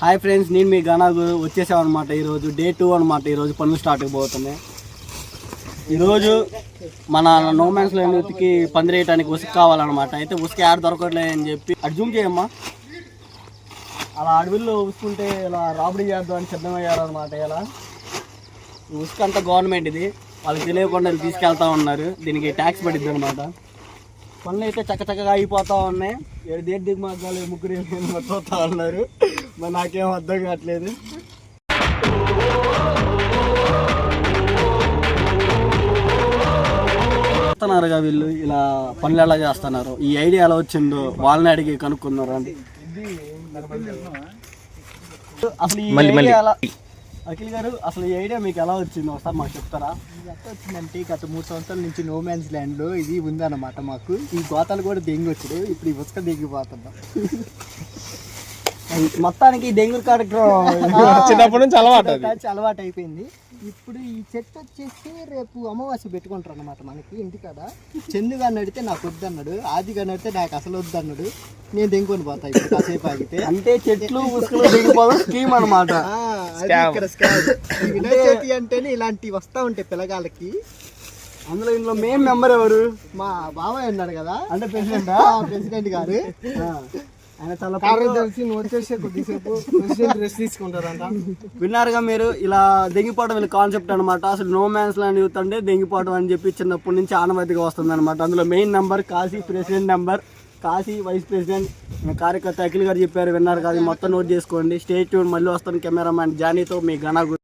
Hi friends, నేను మీ గణాగు వచ్చేసామన్నమాట. ఈరోజు day 2 అనమాట. ఈరోజు పనులు స్టార్ట్ అయిపోతున్నాయి. ఈరోజు మన నో మ్యాన్స్ ల్యాండ్ యూత్కి పందిరేయడానికి ఉసుక కావాలన్నమాట. అయితే ఉసుక యాడ్ దొరకట్లేదు అని చెప్పి అటు జూమ్ చేయమ్మా. అలా అడవిలో ఉసుకుంటే ఇలా రాబడి చేద్దాం అని సిద్ధమయ్యారనమాట. ఇలా ఉసుక అంతా గవర్నమెంట్ ఇది, వాళ్ళకి తెలియకుండా తీసుకెళ్తా ఉన్నారు. దీనికి ట్యాక్స్ పడిద్ది అనమాట. పనులు అయితే చక్కచక్కగా అయిపోతూ ఉన్నాయి. దేని దిగుమార్గాలు ముగ్గురు చూస్తూ ఉన్నారు. మరి నాకేం అర్థం కావట్లేదు. చేస్తున్నారుగా వీళ్ళు, ఇలా పనులు ఎలా చేస్తున్నారు, ఈ ఐడియా ఎలా వచ్చిందో వాళ్ళని అడిగి కనుక్కున్నారు అండి. అసలు ఈ ఐడియా ఎలా, అఖిల్ గారు అసలు ఈ ఐడియా మీకు ఎలా వచ్చిందో ఒకసారి మాకు చెప్తారా? ఎట్లా వచ్చిందంటే గత 3 సంవత్సరాల నుంచి నో మ్యాన్స్ ల్యాండ్లో ఇది ఉందన్నమాట. మాకు ఈ గోతాలు కూడా దెంగొచ్చుడు, ఇప్పుడు ఈ ఉసుక దిగిపోతున్నాం. మొత్తానికి దెంగురు కార్యక్రమం చిన్నప్పటి నుంచి అలవాటు అయిపోయింది. ఇప్పుడు ఈ చెట్టు వచ్చేసి రేపు అమావాస్య పెట్టుకుంటారు అనమాట మనకి ఇంటికాడ. చందుగా నడితే నాకు వద్దు అన్నాడు, ఆదిగా నడితే నాకు అసలు వద్దు అన్నాడు. నేను దెంగుకొని పోతా ఇప్పుడు కాసేపు ఆగితే. అంటే చెట్లు ఉసుకలు దిగిపోవడం స్కీమ్ అనమాట. వినాయక చవితి అంటేనే ఇలాంటివి వస్తూ ఉంటాయి పిల్లగాళ్ళకి. అందులో ఇందులో మెయిన్ మెంబర్ ఎవరు? మా బాబాయ్ అన్నాడు కదా, అంటే ప్రెసిడెంట్ గారు. ఆయన చాలా తెలిసి నువ్వు వచ్చేసి కొద్దిసేపు ప్రెసిడెంట్ రెస్ట్ తీసుకుంటారంట. విన్నారుగా మీరు, ఇలా దెంగిపోవడం వీళ్ళ కాన్సెప్ట్ అనమాట. అసలు నో మ్యాన్స్ ల్యాండ్ యూత్ అంటే దెంగిపోవడం అని చెప్పి చిన్నప్పటి నుంచి ఆనవాయితీగా వస్తుంది అనమాట. అందులో main number Kashi, president number Kashi, vice president కార్యకర్త అఖిల్ గారు చెప్పారు. విన్నారు కాదు, మొత్తం నోట్ చేసుకోండి. Stay tune. మళ్ళీ వస్తాను కెమెరామ్యాన్ జానీతో, మీ గణాగు.